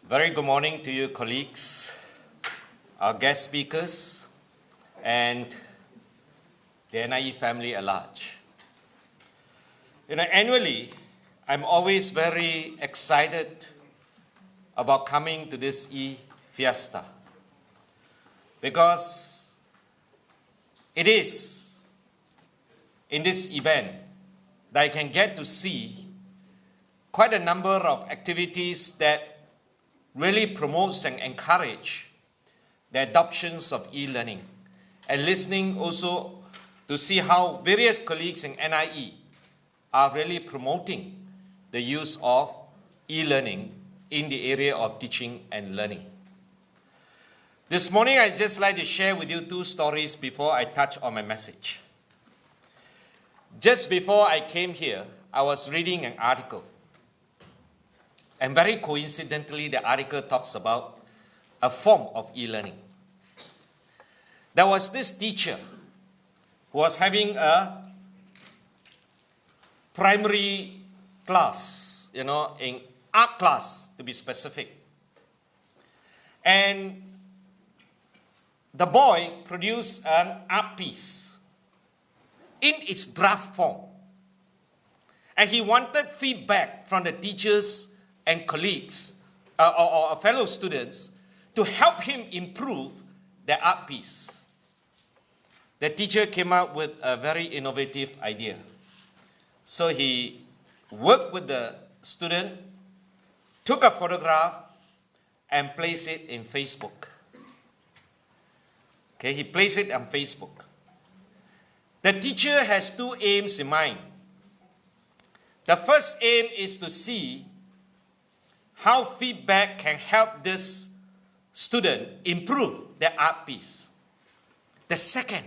Very good morning to you, colleagues, our guest speakers, and the NIE family at large. Annually, I'm always very excited about coming to this e-Fiesta because it is in this event that I can get to see quite a number of activities that really promotes and encourage the adoptions of e-learning, and listening also to see how various colleagues in NIE are really promoting the use of e-learning in the area of teaching and learning. This morning, I'd just like to share with you two stories before I touch on my message. Just before I came here, I was reading an article. And very coincidentally, the article talks about a form of e-learning. There was this teacher who was having a primary class, in art class to be specific. And the boy produced an art piece in its draft form. And he wanted feedback from the teachers and colleagues or fellow students to help him improve the art piece. The teacher came up with a very innovative idea. So he worked with the student, took a photograph, and placed it in Facebook. Okay, he placed it on Facebook. The teacher has two aims in mind. The first aim is to see how feedback can help this student improve their art piece. The second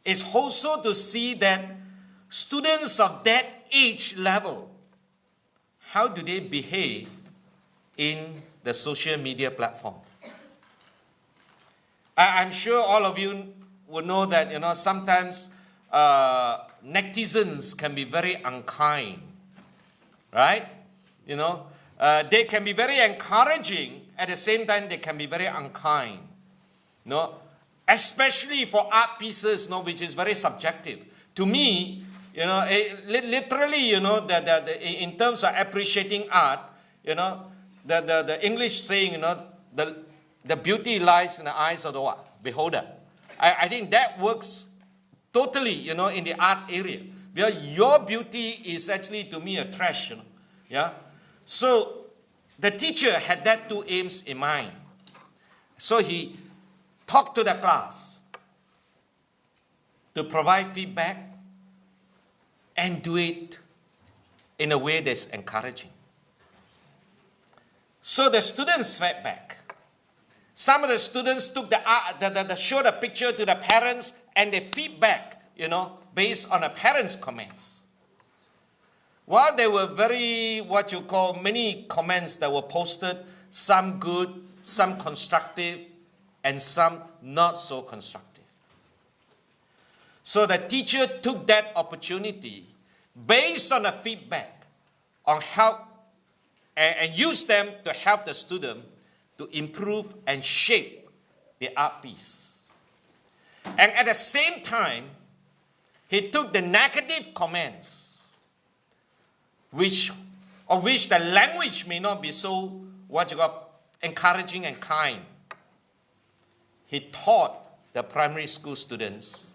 is also to see that students of that age level, how do they behave in the social media platform? I'm sure all of you will know that sometimes netizens can be very unkind, right? They can be very encouraging. At the same time, they can be very unkind. Especially for art pieces, which is very subjective. To me, literally, in terms of appreciating art, the English saying, the beauty lies in the eyes of the what? Beholder. I think that works totally, in the art area. Because your beauty is actually, to me, a trash, yeah. So the teacher had that two aims in mind. So he talked to the class to provide feedback and do it in a way that's encouraging. So the students fed back. Some of the students took showed a picture to the parents and they feedback, based on the parents' comments. Well, there were many comments that were posted, some good, some constructive, and some not so constructive. So the teacher took that opportunity based on the feedback on how, and used them to help the student to improve and shape the art piece. And at the same time, he took the negative comments which the language may not be so, encouraging and kind. He taught the primary school students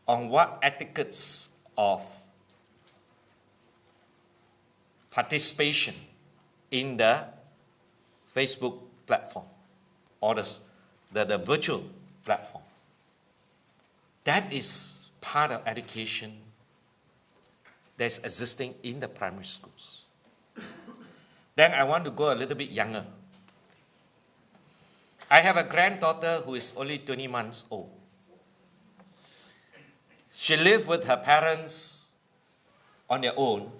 on what etiquettes of participation in the Facebook platform or the virtual platform. That is part of education that's existing in the primary schools. Then I want to go a little bit younger. I have a granddaughter who is only 20 months old. She lived with her parents on their own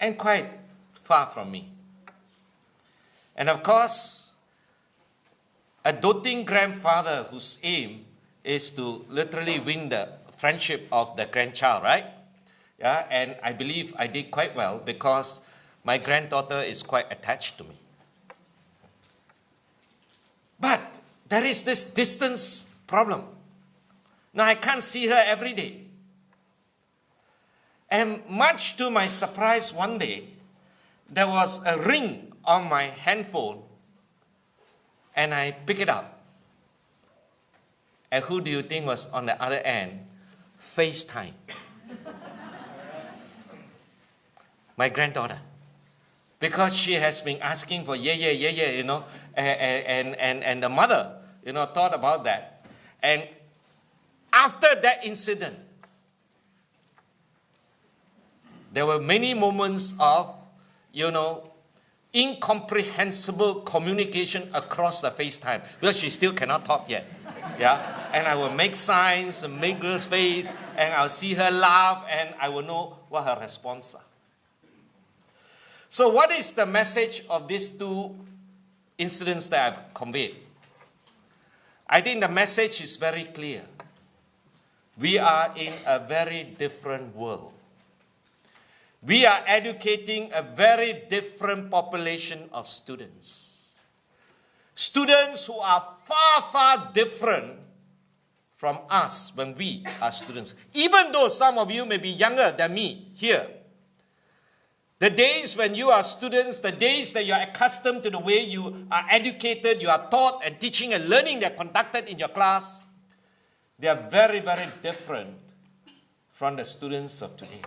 and quite far from me. And of course, a doting grandfather whose aim is to literally win the friendship of the grandchild, right? And I believe I did quite well because my granddaughter is quite attached to me. But there is this distance problem. Now I can't see her every day. And much to my surprise, one day, there was a ring on my handphone, and I pick it up. And who do you think was on the other end? FaceTime. My granddaughter. Because she has been asking for you know, and the mother, you know, thought about that. And after that incident, there were many moments of, you know, incomprehensible communication across the FaceTime, because she still cannot talk yet. Yeah? And I will make signs and make girl's face, and I'll see her laugh, and I will know what her response are. So what is the message of these two incidents that I've conveyed? I think the message is very clear. We are in a very different world. We are educating a very different population of students. Students who are far, far different from us when we are students. Even though some of you may be younger than me here, the days when you are students, the days that you are accustomed to the way you are educated, you are taught, and teaching and learning that are conducted in your class, they are very, very different from the students of today.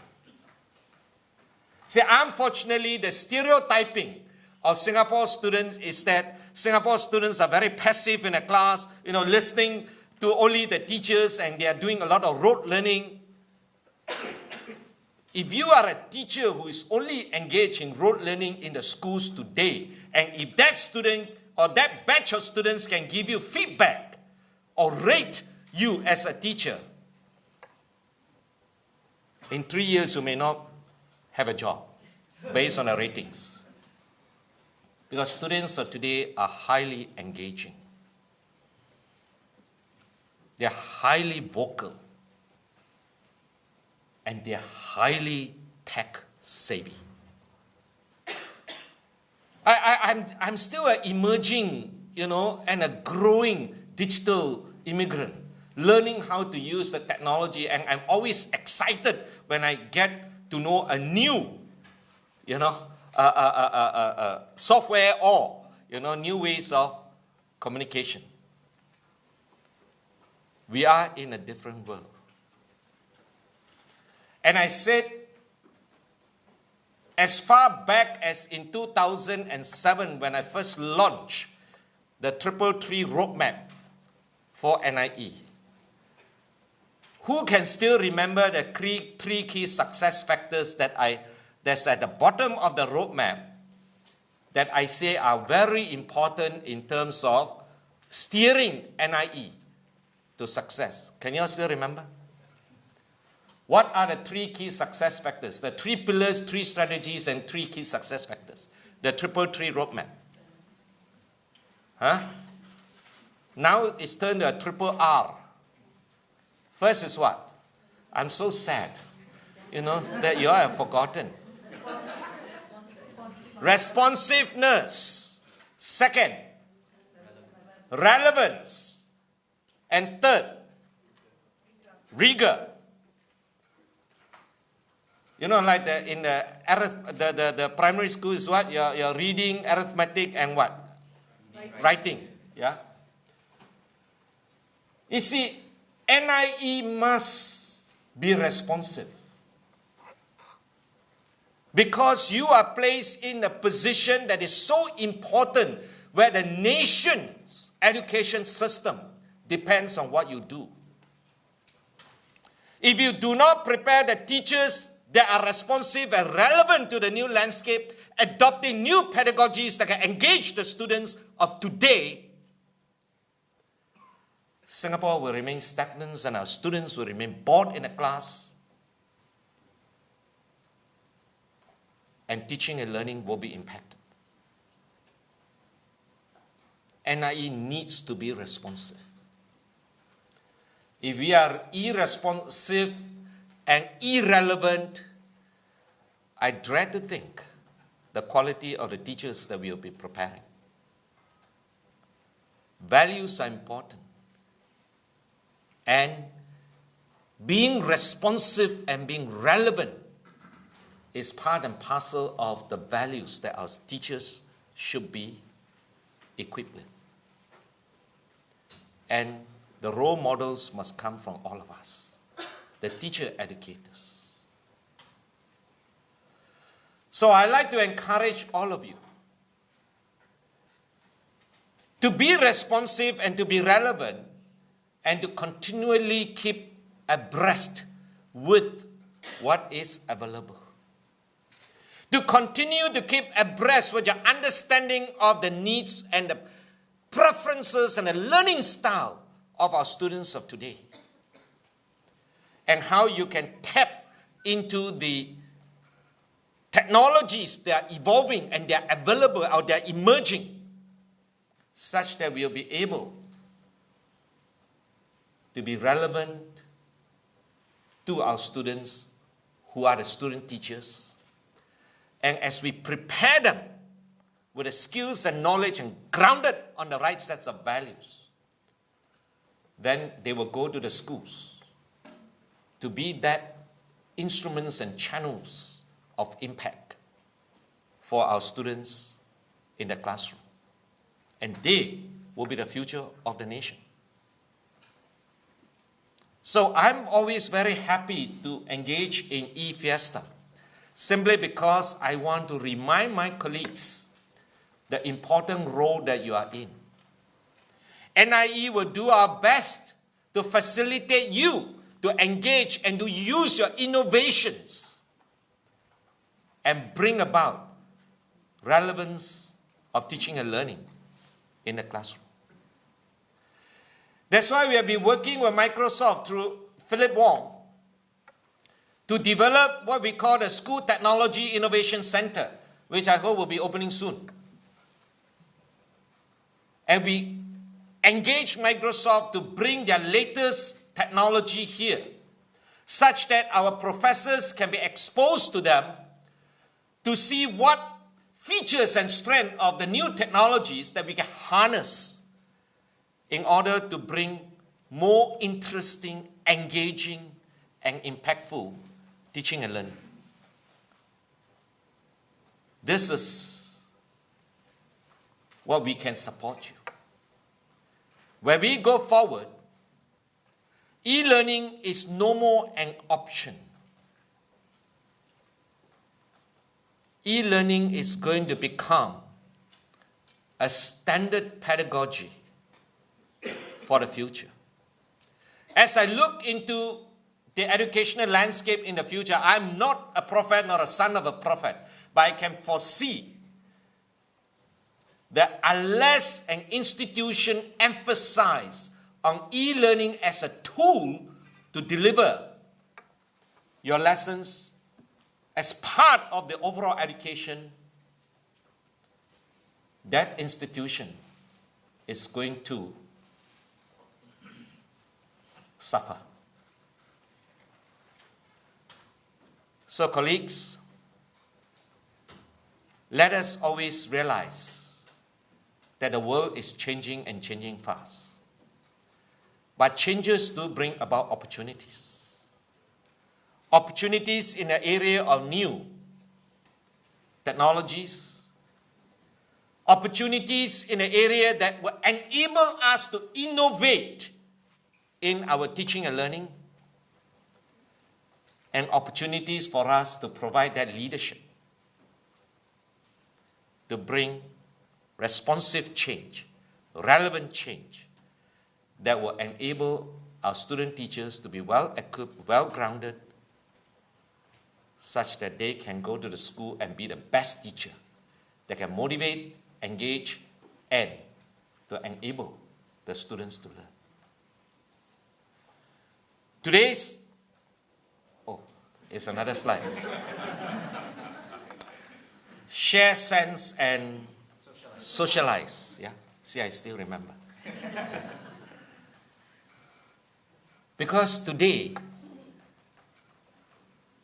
See, unfortunately, the stereotyping of Singapore students is that Singapore students are very passive in a class, you know, listening to only the teachers, and they are doing a lot of rote learning. If you are a teacher who is only engaged in rote learning in the schools today, and if that student or that batch of students can give you feedback or rate you as a teacher, in 3 years you may not have a job based on the ratings. Because students of today are highly engaging. They are highly vocal. And they are highly tech savvy. I'm still an emerging, you know, and a growing digital immigrant, learning how to use the technology, and I'm always excited when I get to know a new, you know, software or, you know, new ways of communication. We are in a different world. And I said, as far back as in 2007, when I first launched the 333 roadmap for NIE, who can still remember the three key success factors that's at the bottom of the roadmap that I say are very important in terms of steering NIE to success? Can you all still remember? What are the 3 key success factors? The 3 pillars, 3 strategies, and 3 key success factors. The 333 roadmap. Huh? Now it's turned to a triple R. First is what? I'm so sad, you know, that you all have forgotten. Responsiveness. Second, relevance. And third, rigor. You know, like in the primary school is what? Your reading, arithmetic, and what? Writing. Yeah. You see, NIE must be responsive. Because you are placed in a position that is so important, where the nation's education system depends on what you do. If you do not prepare the teachers that are responsive and relevant to the new landscape, adopting new pedagogies that can engage the students of today, Singapore will remain stagnant and our students will remain bored in a class, and teaching and learning will be impacted. NIE needs to be responsive. If we are irresponsive and irrelevant, I dread to think the quality of the teachers that we will be preparing. Values are important. And being responsive and being relevant is part and parcel of the values that our teachers should be equipped with. And the role models must come from all of us, the teacher educators. So I like to encourage all of you to be responsive and to be relevant and to continually keep abreast with what is available. To continue to keep abreast with your understanding of the needs and the preferences and the learning style of our students of today. And how you can tap into the technologies that are evolving and they are available or they are emerging, such that we'll be able to be relevant to our students who are the student teachers. And as we prepare them with the skills and knowledge and grounded on the right sets of values, then they will go to the schools to be that instruments and channels of impact for our students in the classroom. And they will be the future of the nation. So I'm always very happy to engage in e-Fiesta, simply because I want to remind my colleagues the important role that you are in. NIE will do our best to facilitate you to engage and to use your innovations and bring about relevance of teaching and learning in the classroom. That's why we have been working with Microsoft through Philip Wong to develop what we call the School Technology Innovation Center, which I hope will be opening soon. And we engage Microsoft to bring their latest technology here, such that our professors can be exposed to them to see what features and strength of the new technologies that we can harness in order to bring more interesting, engaging, and impactful teaching and learning. This is what we can support you. Where we go forward, e-learning is no more an option. E-learning is going to become a standard pedagogy for the future. As I look into the educational landscape in the future, I'm not a prophet nor a son of a prophet, but I can foresee that unless an institution emphasizes on e-learning as a tool to deliver your lessons as part of the overall education, that institution is going to suffer. So, colleagues, let us always realize that the world is changing and changing fast. But changes do bring about opportunities. Opportunities in the area of new technologies. Opportunities in the area that will enable us to innovate in our teaching and learning. And opportunities for us to provide that leadership, to bring responsive change, relevant change, that will enable our student teachers to be well-equipped, well-grounded, such that they can go to the school and be the best teacher that can motivate, engage, and to enable the students to learn. Today's, it's another slide. Share, sense, and socialize. Yeah, see, I still remember. Because today,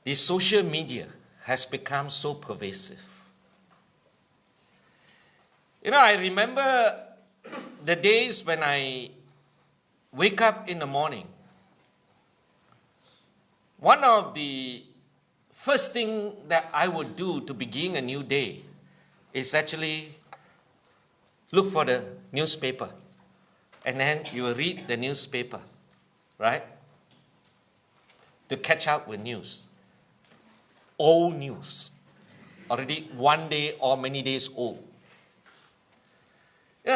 the social media has become so pervasive. You know, I remember the days when I wake up in the morning, one of the first thing that I would do to begin a new day is actually look for the newspaper. And then you will read the newspaper, right? To catch up with news. Old news. Already one day or many days old.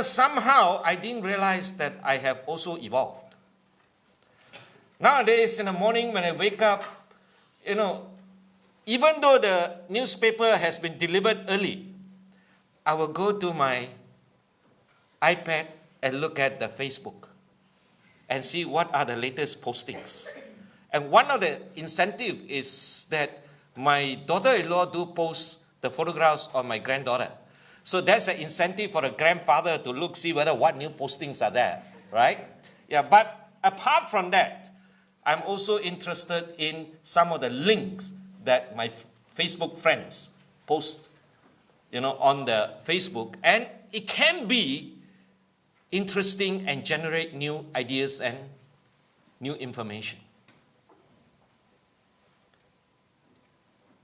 Somehow I didn't realize that I have also evolved. Nowadays in the morning when I wake up, even though the newspaper has been delivered early, I will go to my iPad and look at the Facebook and see what are the latest postings. And one of the incentives is that my daughter-in-law do post the photographs of my granddaughter. So that's an incentive for a grandfather to see whether what new postings are there, right? Yeah, but apart from that, I'm also interested in some of the links that my Facebook friends post, on the Facebook. And it can be interesting and generate new ideas and new information.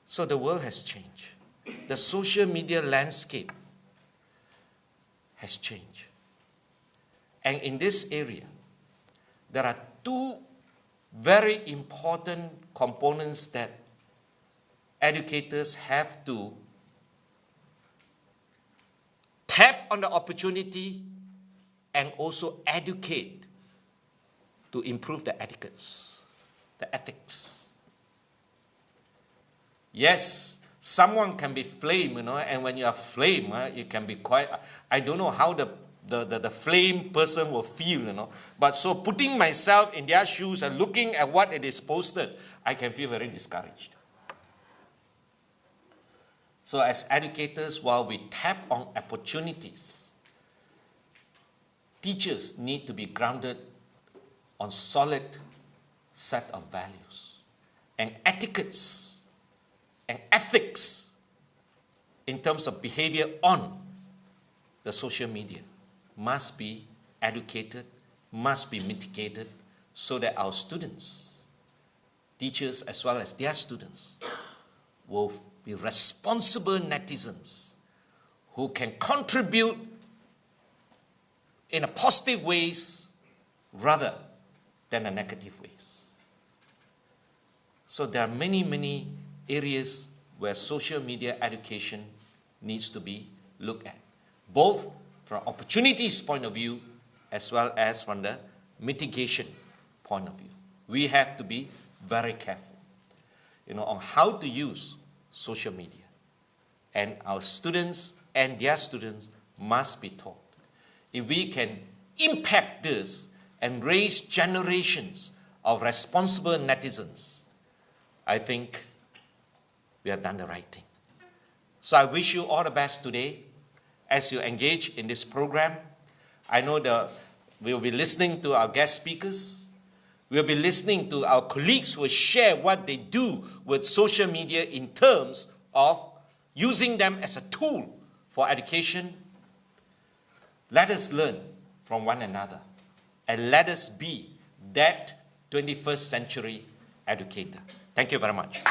So the world has changed. The social media landscape has changed. And in this area, there are two very important components that educators have to tap on the opportunity and also educate to improve the etiquettes, the ethics. Yes, someone can be flame, and when you are flame, you can be quite, I don't know how the flame person will feel, but so putting myself in their shoes and looking at what it is posted, I can feel very discouraged. So as educators, while we tap on opportunities, teachers need to be grounded on solid set of values and etiquettes and ethics in terms of behavior on the social media must be educated, must be mitigated so that our students, teachers as well as their students, will be responsible netizens who can contribute in a positive ways rather than the negative ways. So there are many, many areas where social media education needs to be looked at, both from opportunities point of view as well as from the mitigation point of view. We have to be very careful, on how to use social media. And our students and their students must be taught. If we can impact this and raise generations of responsible netizens, I think we have done the right thing. So I wish you all the best today as you engage in this program. I know we will be listening to our guest speakers. We'll be listening to our colleagues who will share what they do with social media in terms of using them as a tool for education. Let us learn from one another and let us be that 21st century educator. Thank you very much.